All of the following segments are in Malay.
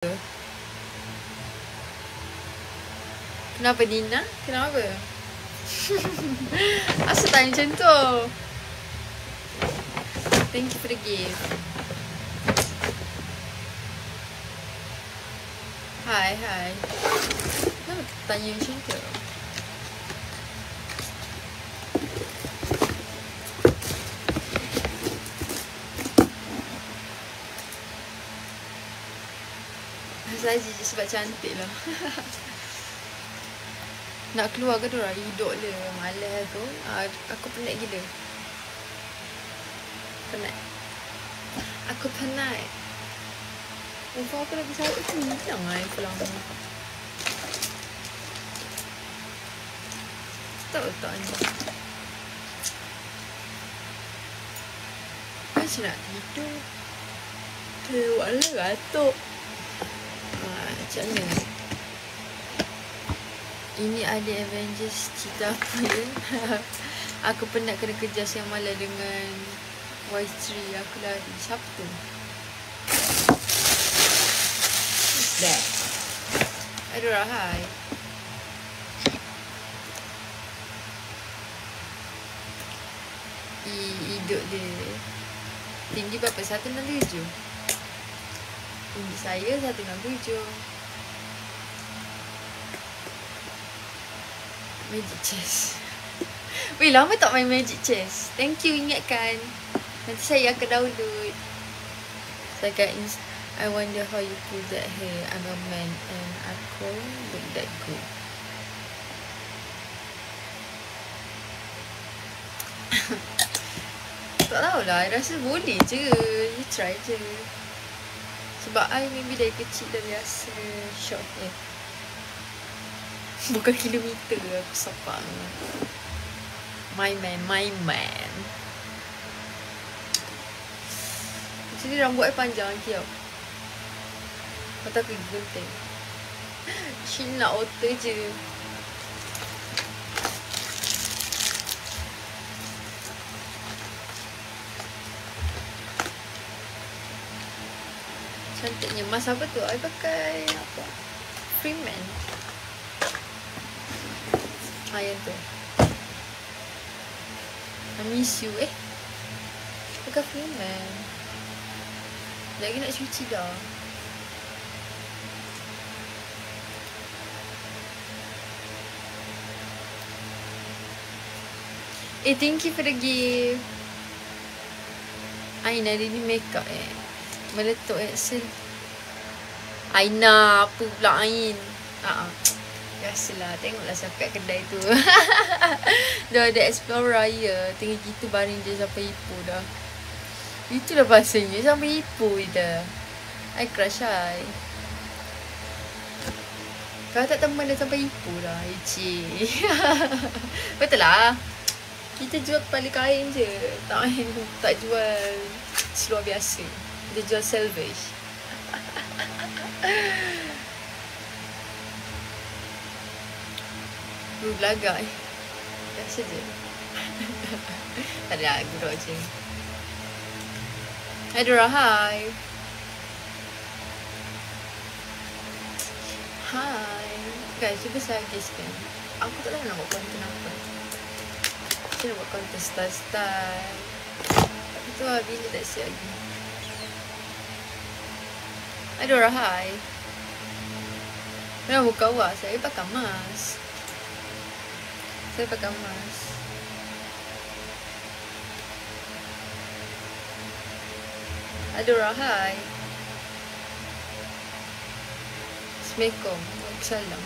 Kenapa Nina? Kenapa? Asal tanya macam tu? Thank you for the gift. Hai. Kenapa tanya macam tu? Saja je sebab cantik lah. Nak keluar ke diorang? Hidup le. Malas tu. Aku penat gila. Penat. Aku penat. Info aku lagi satu tu hilang lah info lama. Tak ni. Macam nak tidur. Terlewat lah ratuk. Macam mana? Ini ada Avengers cerita apa ya? Aku penat kena kerja siang malam dengan Y3. Aku lari. Siapa tu? Who's that? Aduh, hai. Hidup dia tinggi berapa? 167. Tinggi saya 167. Magic chess. Weh, lama tak main Magic chess. Thank you ingatkan. Nanti saya akan download. Saya akan I wonder how you pull that hair. I'm a man and aku look that good. Tak tahulah, I rasa boleh je. You try je. Sebab I maybe dari kecil dah biasa short hair. Bukan kilometer aku sapak. My man. Jadi rambut I panjang lagi tau. Mata aku gunting. She nak otter je. Cantiknya. Mask apa tu? I pakai apa? Freeman. Yang tu. I miss you. Pakai Freeman. Lagi nak cuci dah. Thank you for the gift. Aina hari ni makeup meletup Excel. Aina apa pula Ain? Biasalah, tengoklah siapa kat kedai tu. Dah ada explore raya. Tinggal gitu baring dia sampai Ipoh dah. Itulah bahasanya, sampai Ipoh dah. I crush I. Kalau tak teman dia sampai Ipoh dah. Betul lah. Kita jual kepala kain je. Tak jual seluar biasa. Kita jual salvage. Belagak biasa je. Tak ada, gurau je. Aduh, hai. Hai guys, cuba saya guesskan. Aku tak tahu nak buat konten apa. Saya nak buat konten style. Tapi tu lah, bila tak siap lagi. Aduh, hai. Kenapa buka awak? Saya pakai mask. Saya pakai mask. Aduh, hai. Assalamualaikum. Waalaikumsalam.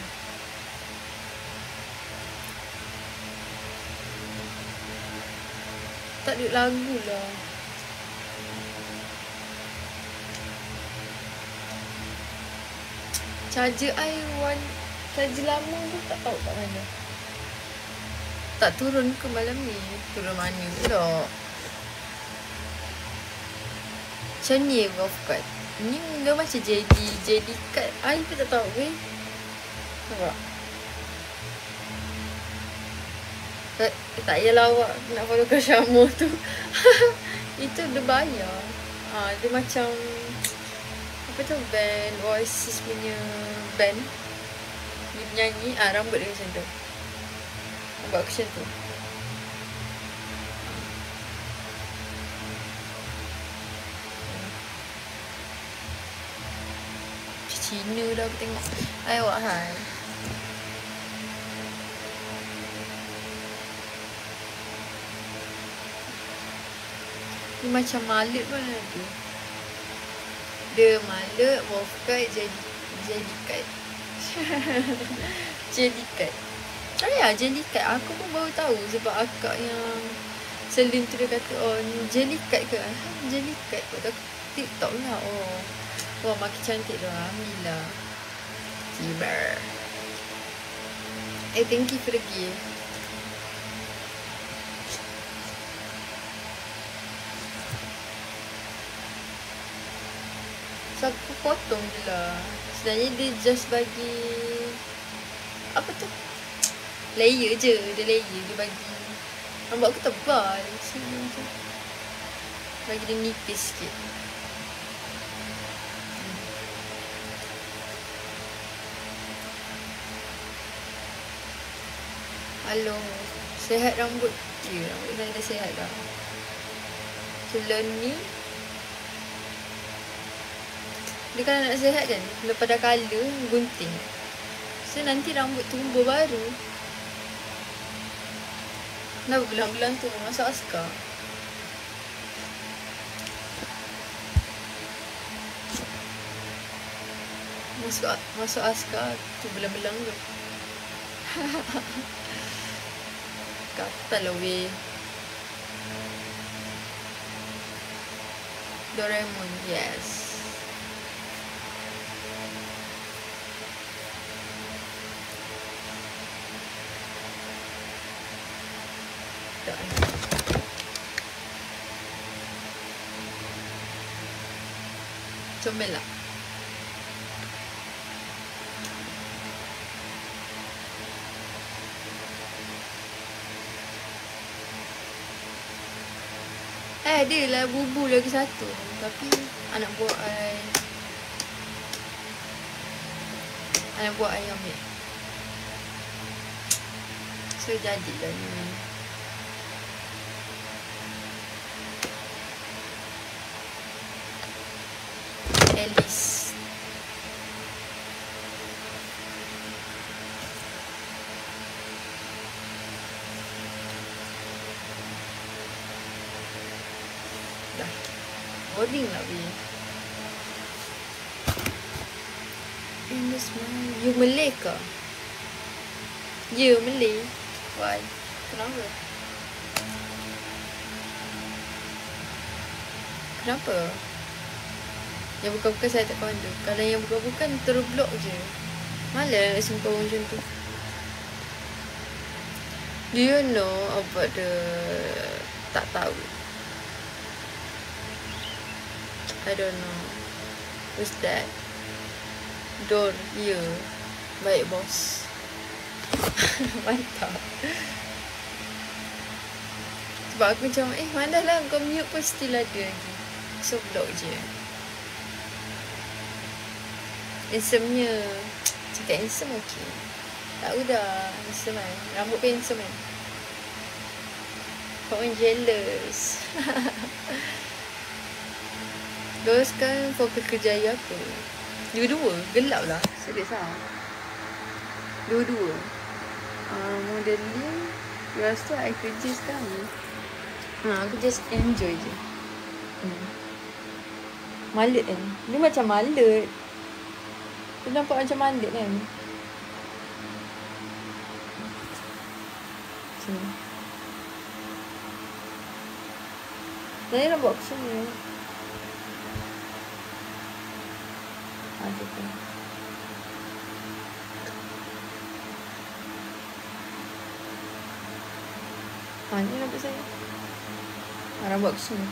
Tak ada lagu lah. Charger I charger lama tu tak tahu kat mana. Tak turun ke malam ni? Turun mana pula? Macam ni off cut. Ni dia macam jadi cut. I pun tak tahu weh. Nampak? Tak payahlah awak nak follow ke Syamul tu. Itu dia bayar. Dia macam Apa tu band Oasis punya band. Dia nyanyi, rambut dia macam tu. Rambut aku macam tu. Cina dah aku tengok. Awak hai. Ni macam malut pun ada. Dia malut, wolfkite, jellycat. Jellycat. Jellycat. Aku pun baru tahu sebab akak yang Selin tu dia kata, oh ni jellycat ke? Jellycat kot. Aku TikTok lah. Oh. Wah, makin cantik dah. Alhamdulillah. Kibar. Thank you for the gift. So, aku potong je lah. Sebenarnya dia just bagi apa tu? Layer je. Dia layer. Dia bagi rambut aku tebal. Sini macam bagi dia nipis sikit. Halo. Sihat rambut? Ya, rambut saya dah sihat dah. Celon ni dia kalau nak sihat kan, lepas dah colour, gunting. So nanti rambut tumbuh baru. Kenapa belang-belang tu? Masuk askar. Masuk askar tu belang-belang tu. Kata lah weh. Doraemon, yes. Comel lah. Ada lah bubu lagi satu. Tapi anak buah I ambil. So jadilah ni. Alice. Dah. Boring lah we. In this one. You Malay ke? You Malay? Why? Kenapa? Kenapa? Yang bukan-bukan saya tak kawan tu. Kalau yang bukan-bukan terus blok je. Malas sumpah orang macam tu. Do you know about the... Tak tahu. I don't know. Who's that? Dor, ya. Baik bos. Mantap. Sebab aku macam, mana lah kau mute pun still ada lagi. So block je. Handsome-nya. Cakap handsome okey. Tahu dah. Handsome kan. Rambut pun handsome kan. Kau orang jealous. Kau sekarang fokus kerjaya apa? Dua-dua? Gelap lah. Serius lah. Dua-dua. Modeling. Lepas tu I kerja sekarang. Aku just enjoy je. Malut kan? Dia macam malut. Dia nampak macam malut kan? Macam ni. Saya nak buat macam ni. Ada tu. Ni nampak saya. Rambut aku sini.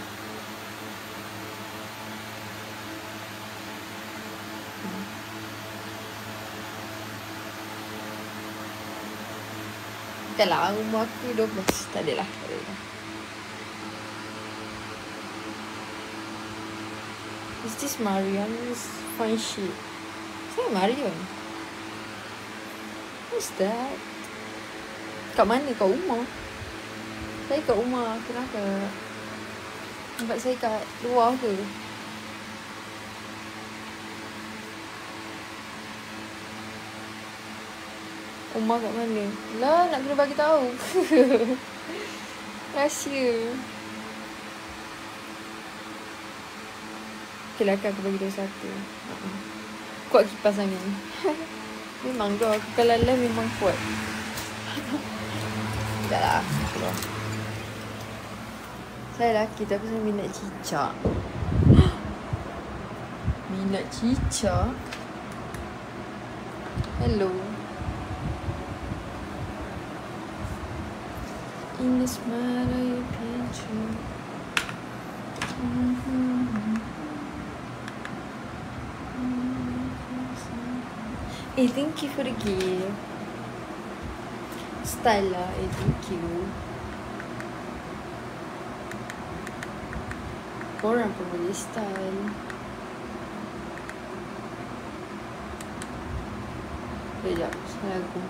Tak lah, umur aku 12. Tak ada lah. Is this Marian's fine shit? Saya Marian. What's that? Kat mana? Kat rumah? Saya kat rumah. Kenapa? Nampak saya kat luar ke? Rumah kat mana? Lah, nak kena bagi tahu. Rahsia. Okay lah, aku bagi dia satu. Kuat kipas angin. Memang tu aku kalau live memang kuat. Sekejap lah. Saya lelaki tapi saya minat cicak. Minat cicak? Hello. In the smile of your picture. Thank you for the gift. Style lah, thank you. Korang pun boleh style. Sekejap, salah aku.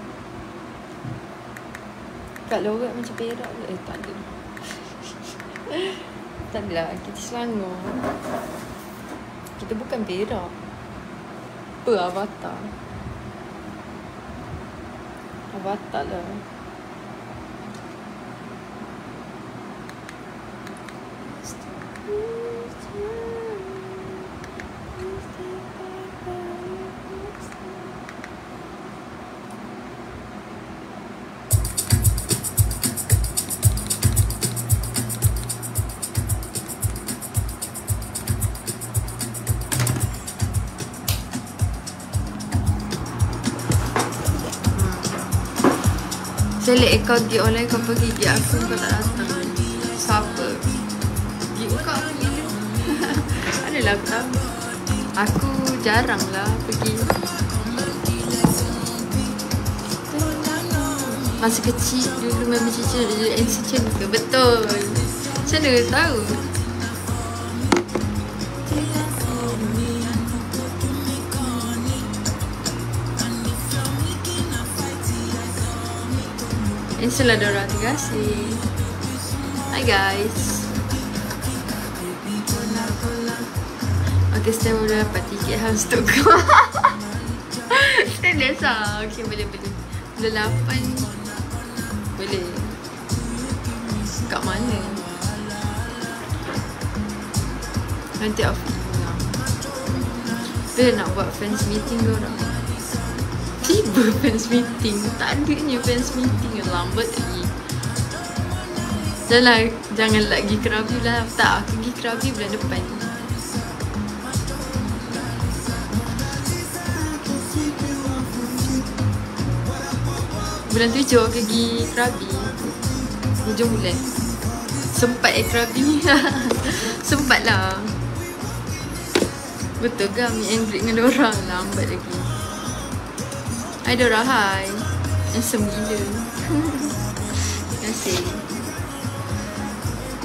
Kat lorat macam perak ke? Tak ada. Tak adalah, kita Selangor. Kita bukan perak. Apa Avatar? Avatar lah. Saya lihat kau gig online, kau pergi gig aku, kau tak datang. Siapa? Gig kau gila. Adalah aku tahu. Aku jarang lah pergi. Masa kecil dulu memang cicit jadi MC channel ke? Betul. Macam mana tahu? Insya Dora, terima kasih. Hi guys. Okay, saya udah dapat tiket house tu. Saya biasa. Okay, boleh. Bulan 8 boleh. Kat mana? Nanti aku nak buat fans meeting korang. Tiba fans meeting. Tak adanya fans meeting. Lambat lagi. Jangan lagi Krabi lah. Tak, aku pergi Krabi bulan depan. Bulan 7 aku pergi Krabi. Hujung bulan. Sempat Krabi. Sempat lah. Betul ke meet and greet dengan dorang? Lambat lagi. Hai Dora, hai. Handsome gila. Terima kasih.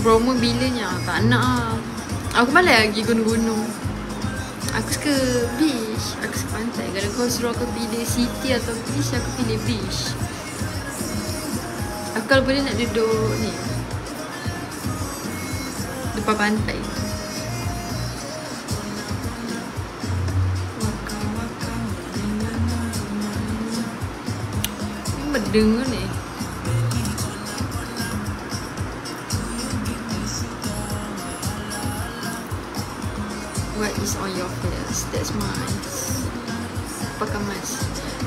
Bromo bilanya? Tak nak lah. Aku malas pergi gunung-gunung. Aku suka beach. Aku suka pantai. Kalau kau suruh aku pilih city atau beach, aku pilih beach. Aku kalau boleh nak duduk ni depan pantai. Dengar ni. What is on your face? That's mine. Pakai mask.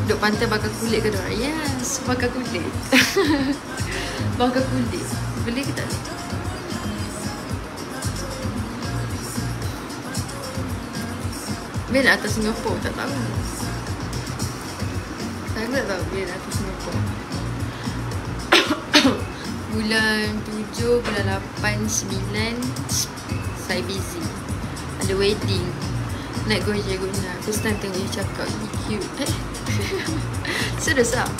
Duduk pantai bakar kulit ke Dora? Yes, bakar kulit. Bakar kulit. Boleh ke tak? Bila atas Singapura tak tahu. Saya tak tahu bila atas Singapura. Bulan 7, bulan 8, 9 saya busy. Ada wedding. Nak Gojek guna. First time tengok dia cakap cute. Serius lah.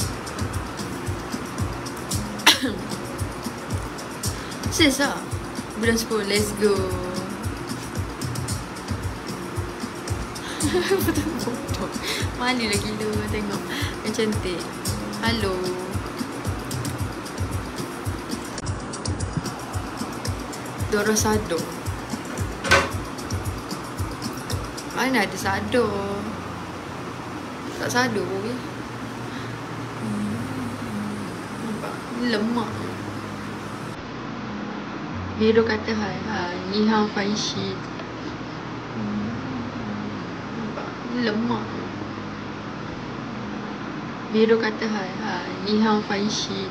Serius lah. Bulan 10, let's go. Foto. Malu lah gila tengok. Yang cantik. Halo. Dora Sado. Mana ada Sado? Tak Sado ya. Nampak lemak. Biru kata hai hai. Ni hao fai shi. Nampak lemak. Biru kata hai hai. Ni hao fai shi.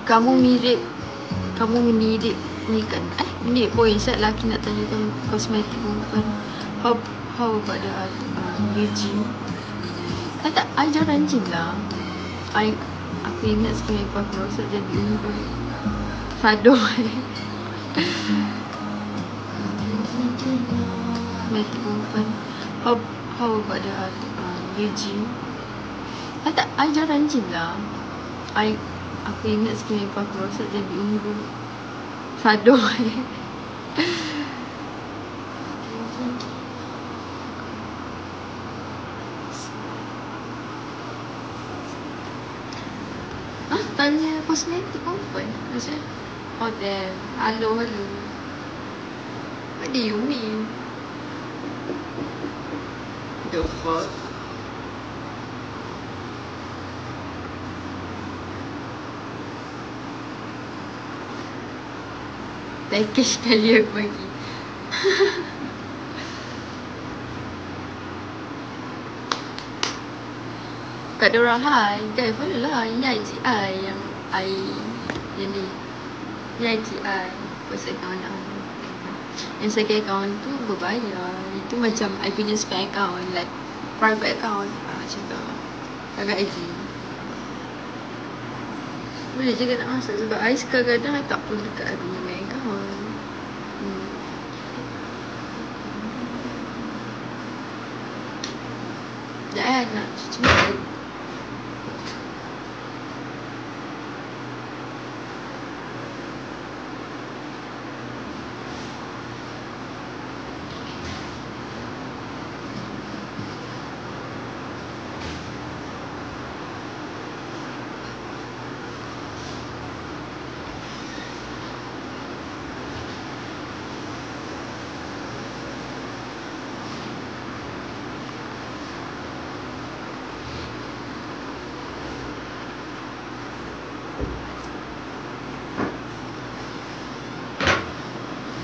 Kamu mirip ni kan ni boy set lelaki nak tanya kamu kosmetik perempuan. How about the Gucci? Tak ajaran je lah. Aku ingat sekali aku rasa jadi unggun. Sado. Kosmetik perempuan. How about the Gucci? Tak ajaran je lah. Aku ingat sekali aku rasa jadi unggun. Sado. Tanya kosmetik perempuan. Maksudnya hotel. Halo. What do you mean? The fuck? Package sekali aku bagi. Kat diorang hai. Guys follow lah. Ini IG I yang I yang ni. Ini IG I. First account aku. Yang second account tu berbayar. Itu macam I punya spare account. Like private account. Macam tu. Private IG. Boleh juga nak masuk sebab I kadang-kadang I tak perlu dekat I punya main account. Sekejap nak cuci muka.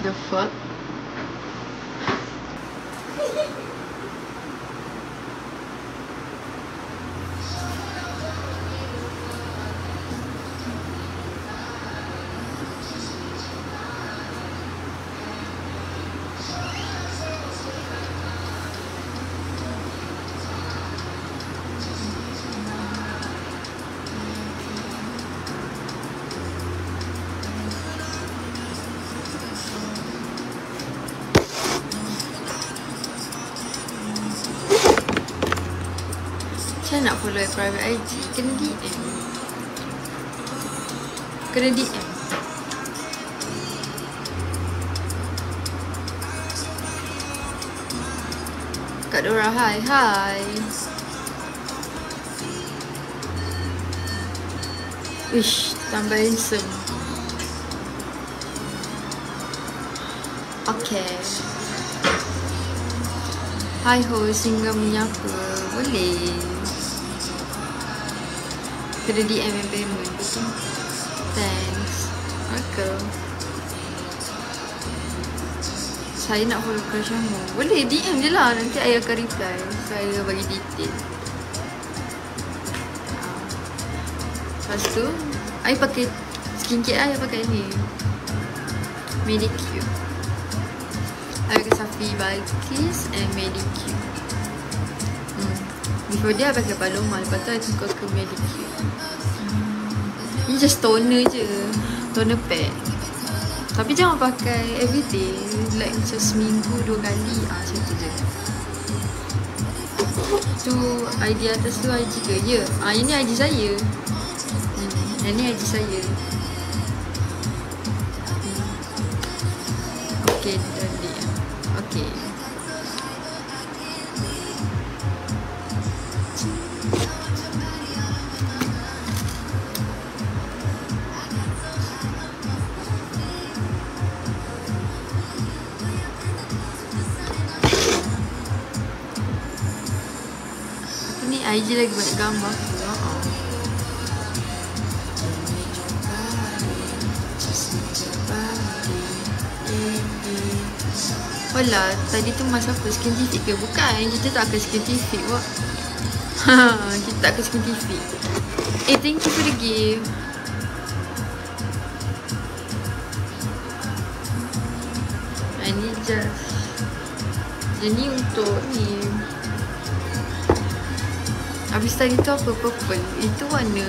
The fuck? Saya nak follow private IG. Kena DM. Kak Dora hai. Ish, tambah handsome. Okay. Hai ho, singgah menyapa. Boleh. Kena DM yang payment. Betul. Thanks. Okay. Saya nak follow crush kamu. Boleh DM je lah. Nanti saya akan reply. Saya bagi detail. Lepas tu saya pakai skincare saya pakai ni Medicube. Saya pakai Safi by Kiss and Medicube. Before dia I pakai Paloma. Lepas tu I tukar ke Medicube. Ni just toner je. Toner pack. Tapi jangan pakai everyday. Like macam seminggu 2 kali. Macam tu je. Tu ID atas tu IG ke? Ya. Ini IG saya. Yang ni IG saya. Okay, okay. Ni IG lagi banyak gambar tu. Walah, tadi tu masa apa? Scientific ke? Bukan, kita tak akan scientific wak. Kita tak akan scientific. Thank you for the gift. Ini just ini untuk ni. Habis tadi tu apa? Purple. Itu warna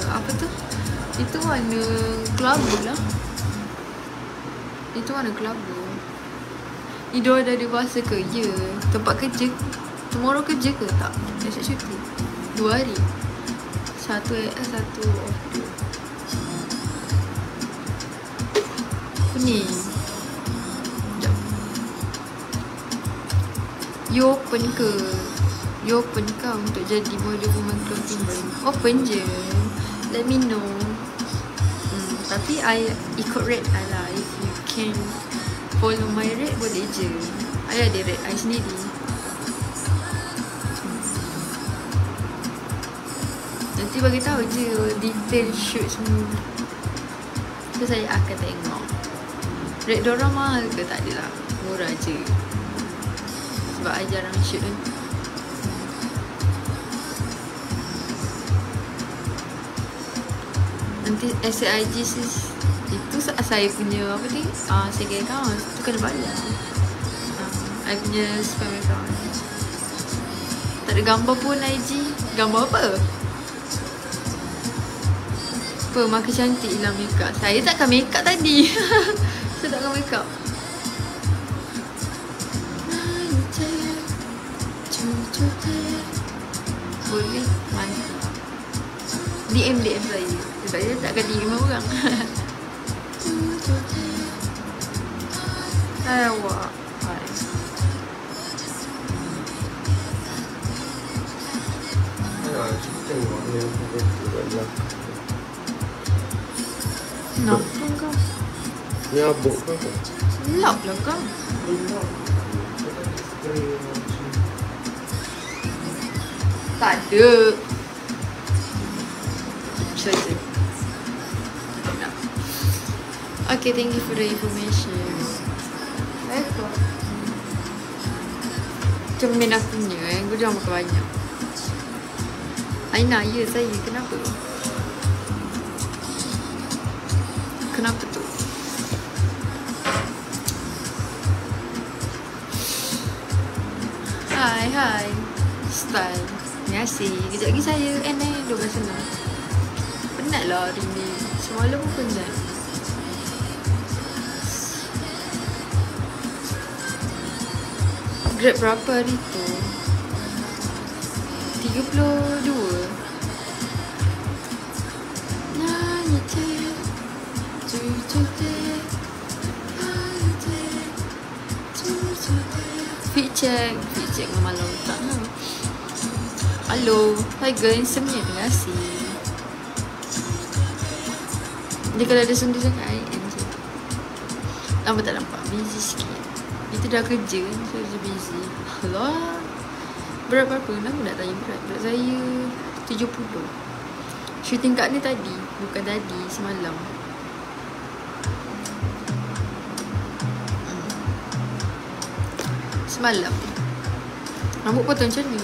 apa tu? Itu warna kelabu lah. Itu warna kelabu. Ni dia dah dewasa ke? Ya. Tempat kerja. Tomorrow kerja ke tak? Esok cuti 2 hari. Satu off day. Apa ni? Sekejap. You open ke? You open ke untuk jadi model woman clothing brand? Open je. Let me know. Tapi I ikut rate I lah. If you can follow my rate boleh je. I ada rate I sendiri. Nanti bagi tahu je detail shoot semua. So saya akan tengok rate dorang mahal ke tak adalah. Murah je. Sebab I jarang shoot kan. Nanti SIG sis. Itu saya punya apa ni? Second account. Itu kena bayar. I punya spam account. Tak ada gambar pun IG. Gambar apa? Apa? Makin cantik hilang makeup. Saya takkan makeup tadi. Saya takkan makeup. Boleh. Mantap. DM saya. Sebab saya takkan DM orang. Hai awak. Hai. Kenapa kau? Nyabuk kau? Lap lah kau. Tak ada. Saja. Okay, thank you for the information. Baiklah. Cermin aku punya Aku jangan makan banyak. Aina, ya saya. Kenapa? Kenapa tu? Hai. Style. Terima kasih. Kejap lagi saya duduk kat sana. Penat lah hari ni. Semalam pun penat. Grab berapa hari tu? 32. Fit check malam tak lah. Hello. Hi guys, semuanya terima kasih. Dia kalau ada sendiri sangat IM je. Nampak tak nampak? Busy sikit. Itu dah kerja kan, so dia busy. Alah. Berat berapa? Kenapa nak tanya berat? Berat saya 70. Shooting kat ni tadi. Bukan tadi, semalam. Semalam. Rambut potong macam ni.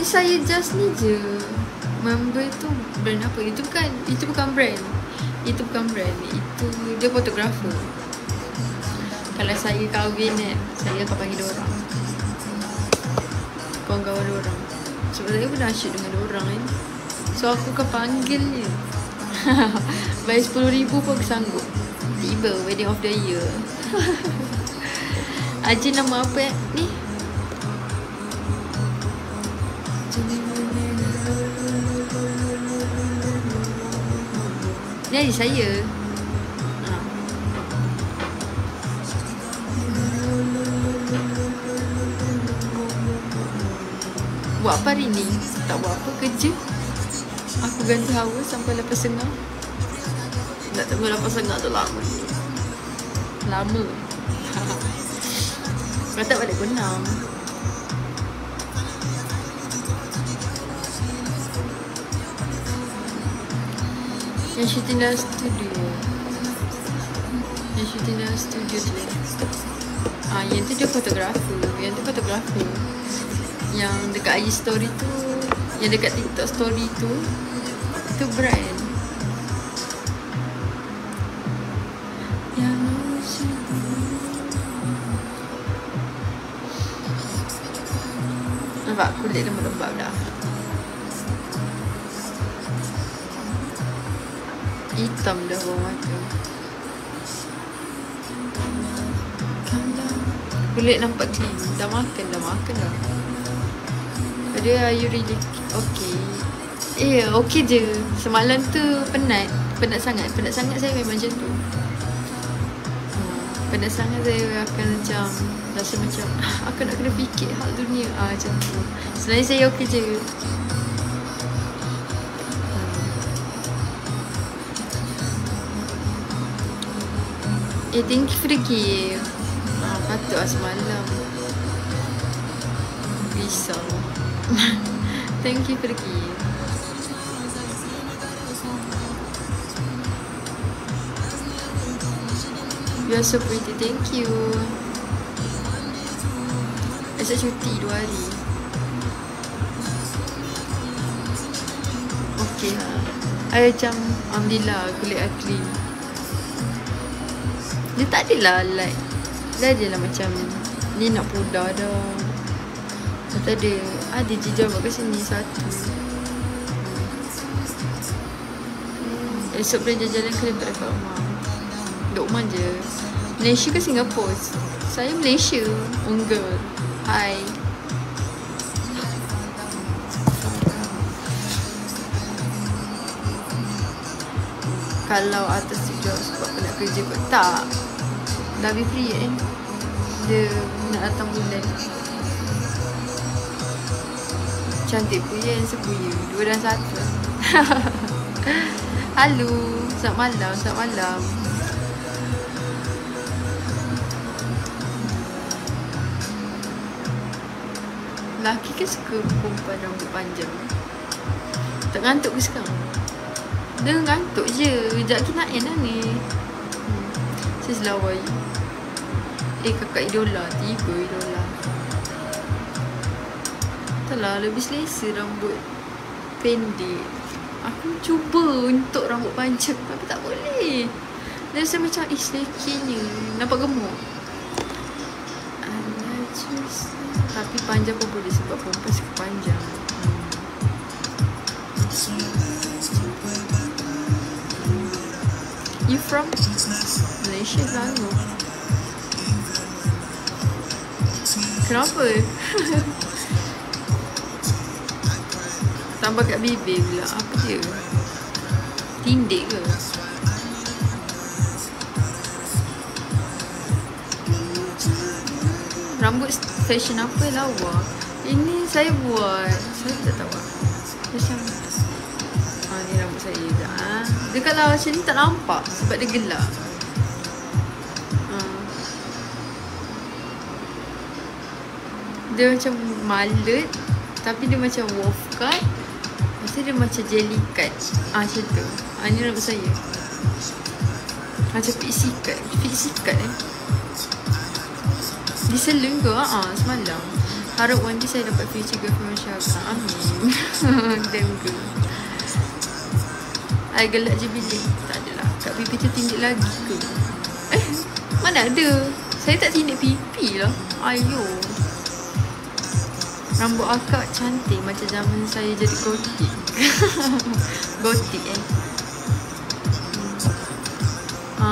Ni saya just ni je. Member tu brand apa? Itu bukan brand. Itu dia fotografer. Kalau saya kahwin kan, saya akan panggil dia orang. kawan-kawan diorang. Sebab saya pernah asyik dengan diorang kan. So aku akan panggil je. Bayar 10,000 pun aku sanggup. Tiba wedding of the year. Aji nama apa ni? Ni adik saya. Buat apa hari ni? Tak buat apa, kerja. Aku ganti hawa sampai 8.30. Tak tunggu 8.30 tu lama. Lama. Kata balik pukul 6. Yang shooting dalam studio. Yang shooting dalam studio tu. Yang tu dia fotografer. Yang tu fotografer. Yang dekat IG story tu, yang dekat TikTok story tu, itu brand. Nampak kulit lembab-lembab dah. Hitam dah bawah mata. Kulit nampak clean. Dah makan dah. Dia, are you really okay? Okay je. Semalam tu penat sangat saya memang macam tu. Penat sangat saya akan macam rasa macam aku nak kena fikir hal dunia macam tu. Selain saya okay je. Thank you for the gift. Patut lah semalam risau. Thank you for the gift. You are so pretty. Thank you. Esok cuti 2 hari. Okay lah. I macam alhamdulillah kulit I clean. Dia tak adalah like, dah adalah macam ni nak pudar dah. Kata ada jejak kat sini satu. Esok boleh jalan kereta dekat rumah. Duduk rumah je. Malaysia ke Singapura? Saya Malaysia. Unggul. Hai. Kalau atas job sebab nak kerja kot. Tak. Dah be free Dia nak datang bulan. Cantik puyen sepuye. 2 dan 1. Halo. Selamat malam. Lelaki ke suka perempuan rambut panjang? Tak ngantuk ke sekarang? Dia ngantuk je. Sekejap lagi nak end lah ni. Saya selawai. Kakak idola. 3 idola. Taklah, lebih selesa rambut pendek. Aku cuba untuk rambut panjang tapi tak boleh. Dia rasa macam selekinya. Nampak gemuk. Tapi panjang pun boleh sebab perempuan suka panjang. You from Malaysia selalu. Kenapa? Tambah kat bibir pula. Apa dia? Tindik ke? Rambut fashion apa lawa? Ini saya buat. Saya tak tahu. Macam ni rambut saya je. Dia kalau macam ni tak nampak sebab dia gelap. Dia macam malut tapi dia macam wolf cut. Lepas tu dia macam jelly cut. Macam tu. Ni rambut saya. Macam pixie cut di salon ke? Semalam. Harap one day saya dapat future girlfriend Syaka. Amin. Damn good. I gelak je bilik. Tak adalah. Kat pipi tu tindik lagi ke? Mana ada. Saya tak tindik pipi lah. Ayo. Rambut akak cantik macam zaman saya jadi gotik. Gotik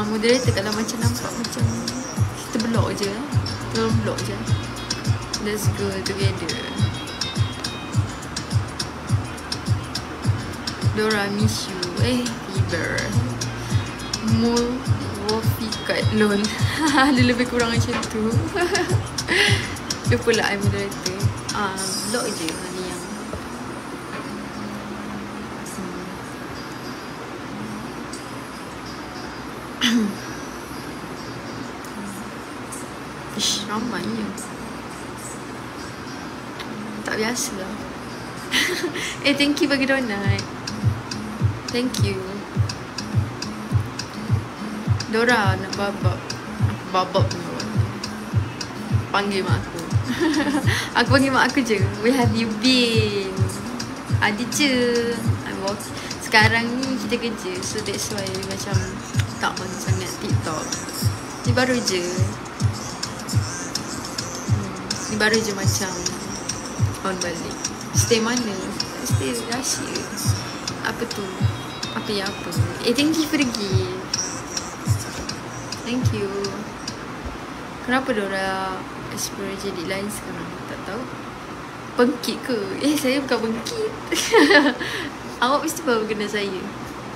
moderator kalau macam nampak macam kita blok je. Tolong blok je. Let's go together. Dora miss you. Fiber Wolfikat lol. Dia lebih kurang macam tu. Dia pula I moderator. Blok je ni yang ish, ramainya. Tak biasa lah. Thank you bagi donat. Thank you. Dora nak babak. Babak tu panggil mak aku. Aku panggil mak aku je. Where have you been? Ada je. I'm walking. Sekarang ni kita kerja, so that's why macam tak on sangat TikTok. Ni baru je. Ni baru je macam on balik. Stay mana? Stay rahsia. Apa tu? Apa yang apa? Thank you for the gift. Thank you. Kenapa Dora explore jadi lain sekarang? Tak tahu. Bengkit ke? Saya bukan bengkit. Awak mesti baru kena saya.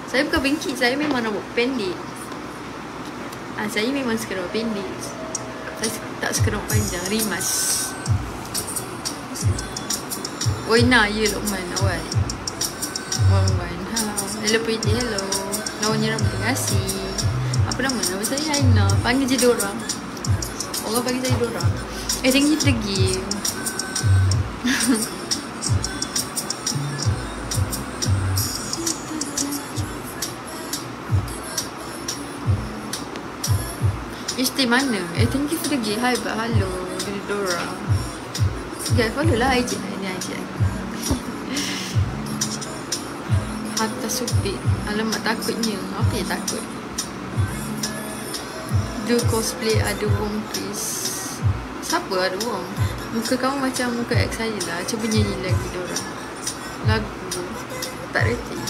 Saya bukan bengkit. Saya memang rambut pendek. Saya memang suka rambut pendek. Saya tak suka rambut panjang. Rimas. Oina, ya Lokman. Awal. Wan. Hello Pretty. Hello. Lawannya rambut. Terima kasih. Apa nama? Nama saya Aina. Panggil je Dora. Orang panggil saya Dora. Thank you for the gift. Isti mana? Thank you for the gift. Hi, hello Dora. Sekejap, follow lah IG. Ini IG. Hatta supit. Alamak, takutnya. Apa yang takut? Do cosplay ada wong please. Siapa ada wong? Muka kamu macam muka ex saya lah. Cuba nyanyi lagi Dora. Lagu tak reti.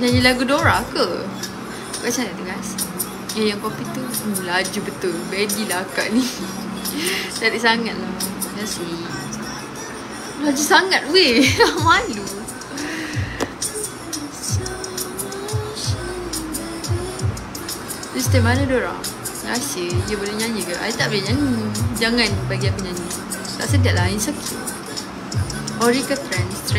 Nyanyi lagu Dora ke? Macam mana dengar? Yang kopi tu laju betul. Bedi lah akak ni. Tarik sangat lah. Terima kasih. Laju sangat weh. Malu. Sister mana Dora? Rahsia. Dia boleh nyanyi ke? I tak boleh nyanyi. Jangan bagi aku nyanyi. Tak sedap lah. Insecure. Ori ke trends.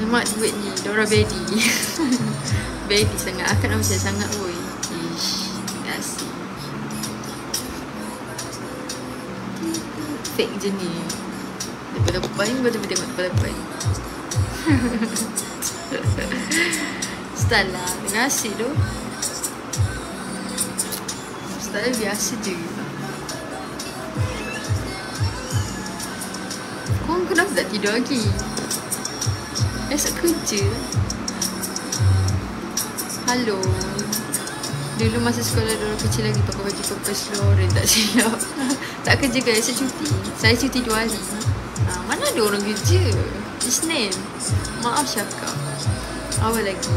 Lemak duit ni. Dora Bedi. Bedi sangat. Akak nama saya sangat woi. Ish. Rahsia. Fake je ni. Daripada lepai. Lepas tengok daripada lepai. Style lah. Terima kasih tu. Style biasa je. Korang kenapa tak tidur lagi? Esok kerja. Halo. Dulu masa sekolah Dora kecil lagi pakai baju purpose Lauren. Tak silap. Tak kerja ke? Esok cuti. Saya cuti 2 hari. Mana ada orang kerja? Isnin. Maaf Syakak. Awal lagi.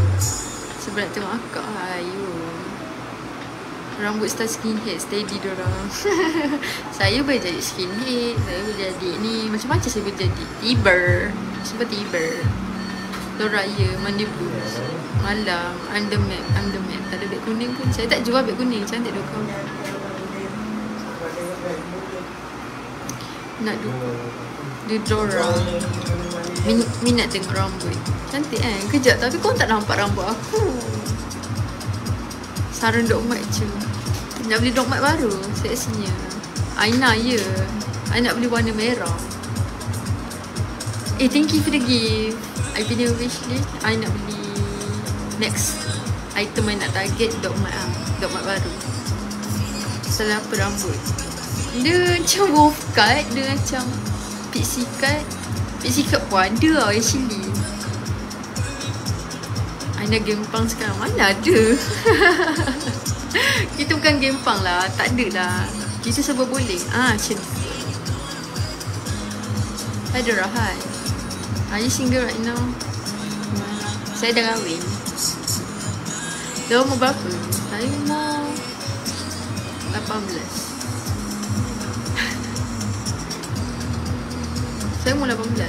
Sebab tengok akak. Ayo. Rambut style skinhead. Steady dorang. Saya boleh jadi skinhead. Saya boleh jadi ni. Macam-macam saya boleh jadi. Tiber. Sebab Tiber. Dora ya. Mandi blues. Malam. I'm the map. Tak ada beg kuning pun. Saya tak jual beg kuning. Cantik duk kau. Nak dukung. Dia Dora. Minat tengok rambut. Cantik kan? Kejap tapi kau tak nampak rambut aku. Saran Dok Mat je. Nak beli Dok Mat baru. Seksinya Aina ya. I nak beli warna merah. Thank you for the gift. I punya wishlist. I nak beli next item I nak target Dok Mat Dok Mat baru. Salah apa rambut. Dia macam wolf cut. Dia macam pixie cut. Pixie cut pun ada lah actually. Aina gempang sekarang. Mana ada. Kita bukan gempang lah. Tak ada lah. Kita sebab boleh. Macam tu. Ada Rahan. Are you single right now? Saya dah kahwin. Dia umur berapa? Saya umur 18. Saya umur 18.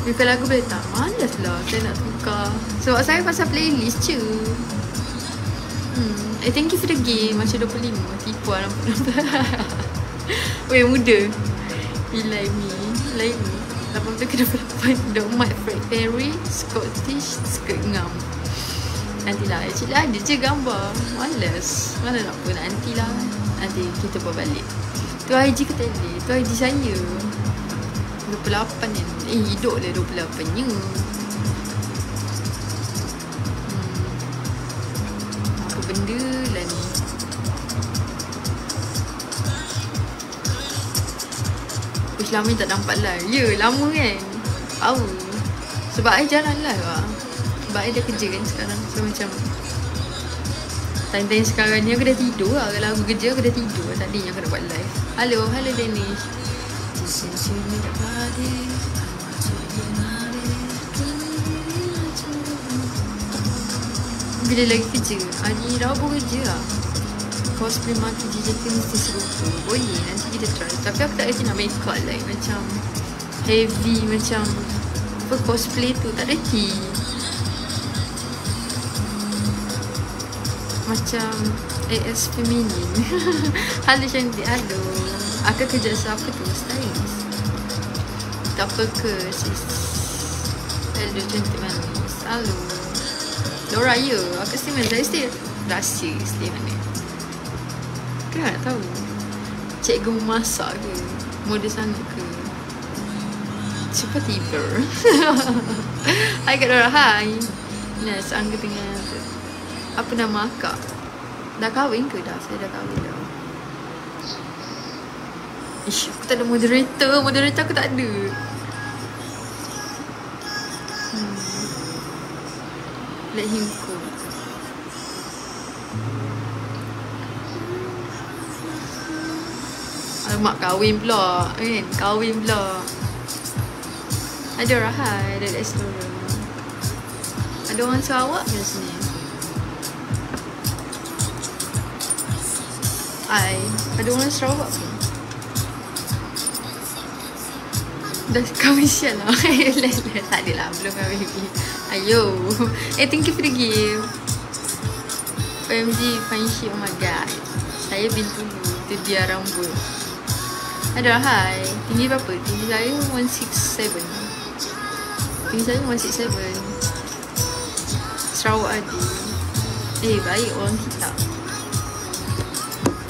Bukan lagu boleh tak? Malas lah saya nak tukar. Sebab saya pasal playlist je. Thank you for the game. Macam 25. Tipu lah nampak. Weh muda. Like me. 18 ke 28. The Mike Fred Perry Scottish skirt ngam. Nantilah. Actually ada je gambar. Malas. Mana nak pun. Nantilah. Nanti kita buat balik. Tu IG ke tadi? Tu IG saya 28 ni. Hidup lah 28 nya. Apa benda lah ni. Uish, lama ni tak nampak live. Ya, lama kan. Power. Sebab I jalan live lah. Sebab I dah kerja kan sekarang. So macam time-time sekarang ni aku dah tidur lah. Kalau aku kerja aku dah tidur. Tadinya aku nak buat live. Hello Danish. Bila lagi kerja? Hari Rabu kerja lah. Cosplay maki JJK mesti serupa. Boleh nanti kita try. Tapi aku tak rasa nak make up like macam heavy macam apa cosplay tu. Tak reti. Macam AS feminin. Halo cantik. Halo. Aku kerja siapa tu? Stylist. Tak apa ke sis? Hello cantik manis. Halo Laura, ya. Aku stay mana? Saya stay rahsia. Stay mana? Kan tak tahu. Cikgu masak ke? Muda sangat ke? Cepat tiba. Hai Kak Laura. Hai. Nice. Angga tengah apa nama akak? Dah kahwin ke dah? Saya dah kahwin dah. Ish, aku tak ada moderator. Moderator aku tak ada. Let him go. Alamak, kahwin pula kan? Kahwin pula. Ada Rahai, ada Explorer. Ada orang Sarawak ke sini? Ada orang Sarawak ke? Dah kahwin sial lah. Tak adalah, belum kahwin lagi. Ayo. Thank you for the gift. OMG, fine shit. Oh my god. Saya bintu dulu. Itu dia rambut. Ada hai. Tinggi berapa? Tinggi saya 167. Tinggi saya 167. Sarawak ada. Baik orang kita.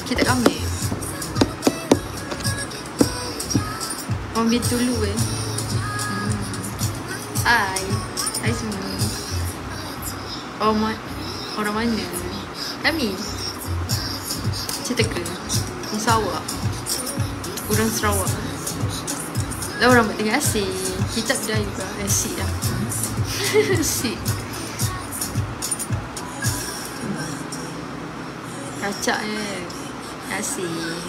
Kita kami. Orang bintu dulu Hai. Hai semua. Orang mana? Kami cerita ke? Orang Sarawak. Orang Sarawak. Dah orang buat tengah asyik. Kitab dah juga. Asyik dah. Asyik. Kacak asyik.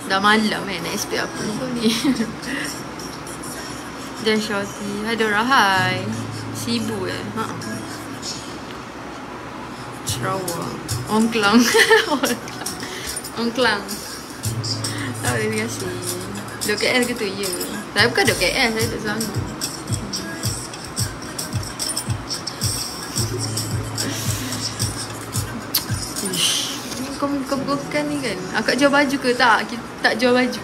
Dah malam nak expect apa pun ni. Dan Shorty. Ada Rahai. Sibu Sarawak. Orang Kelang. Orang Kelang. Terima kasih. Duk KL ke tu? Ya. Saya bukan duk KL. Saya duk Selangor. Kau bukan ni kan? Akak jual baju ke? Tak. Kita tak jual baju.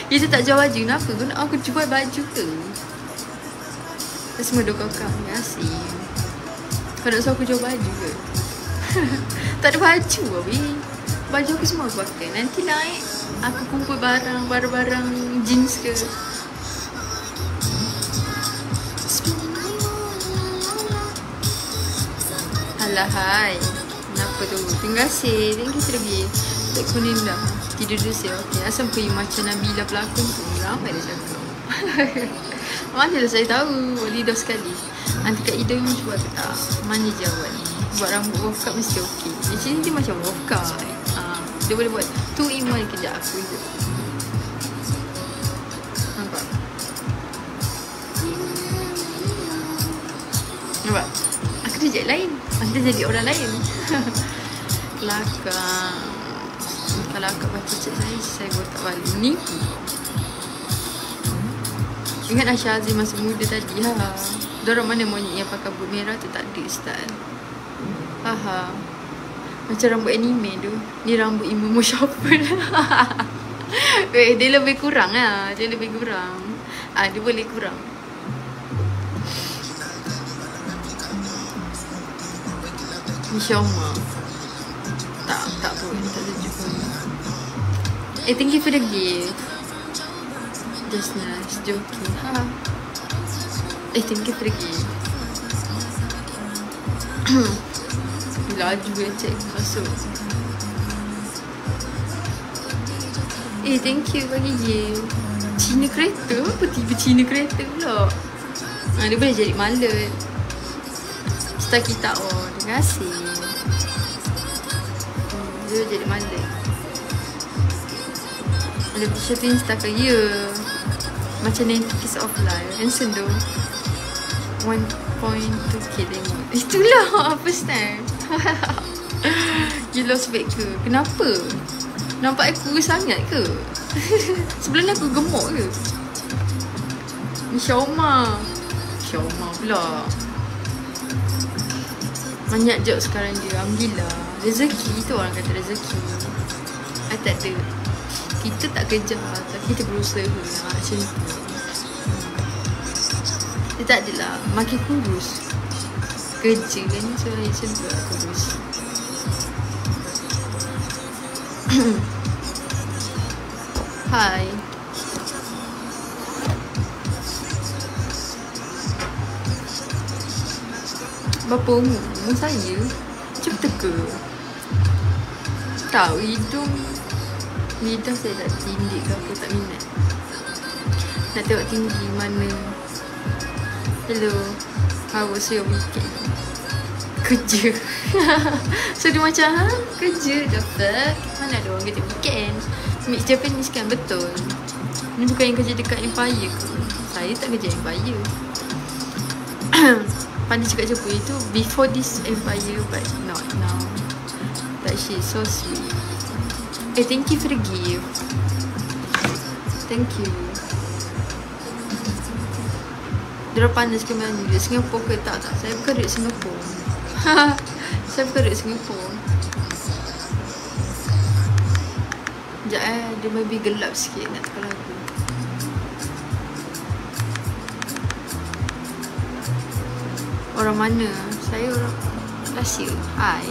Kita tak jual baju. Kenapa? Aku jual baju ke? Semua duk kakak. Terima kasih. Kau nak suruh aku jual baju ke? Tak ada baju habis. Baju aku semua aku pakai. Nanti naik aku kumpul barang jeans ke. Alah hai. Kenapa tu? Terima kasih. Thank you terlebih. Tak kuning dah. Tidur dulu saya. Okay. Asal pergi macam Nabila pelakon tu. Ramai dah cakap. Mana dah saya tahu. Lidah sekali. Nanti kat hidung ni cuba ke tak? Mana je awak ni? Buat rambut workout mesti okey. Actually dia macam vodka. Dia boleh buat 2 in 1 kejap aku je. Nampak? Nampak? Aku reject lain. Anda jadi orang lain. Kelakar. Kalau akak baca chat saya botak balik. Nipu. Ingat Asha Azim masa muda tadi. Diorang mana monyet yang pakai rambut merah tu, tak ada style. Macam rambut anime tu. Ni rambut Imam Shuffle. Dia lebih kurang lah. Dia lebih kurang. Dia boleh kurang. InsyaAllah. Tak pun. Tak sejuk pun. Thank you for the gift. Just nice. Joking. Thank you for the gift. Laju je cek masuk. Thank you bagi gift. Cina kereta? Apa tiba Cina kereta pula? Dia boleh jadi malet. Star kita. Terima kasih. Dia boleh jadi malet. Ada picture tu Insta ke? Ya. Macam 90 Kiss of Life. Handsome tu. 1.2k tengok. Itulah first time. You lost weight ke? Kenapa? Nampak aku sangat ke? Sebelum ni aku gemuk ke? Ni Syauma pula. Banyak job sekarang dia. Alhamdulillah. Rezeki tu orang kata rezeki. I tak ada. Kita tak kerja, tapi kita berusaha macam tu. Dia tak adalah makin kurus. Kerja kan, so macam tu lah kurus. Hai. Berapa umur saya? Macam teka. Tahu hidung. Lidah saya tak tindik ke apa, tak minat. Nak tengok tinggi mana. Hello, how was your weekend? Kerja. So dia macam, kerja the fuck? Mana ada orang kerja weekend? Mix Japanese kan, betul. Ni bukan yang kerja dekat Empire ke? Saya tak kerja Empire. Pandai cakap macam itu before this Empire, but not now. But she's so sweet. Thank you for the gift. Thank you. Dia panas ke mana dia? Singapore ke? Tak. Saya bukan duit Singapore. Saya bukan duit Singapore. Sekejap dia maybe gelap sikit nak tukar lagu. Orang mana? Saya orang Malaysia. Hai.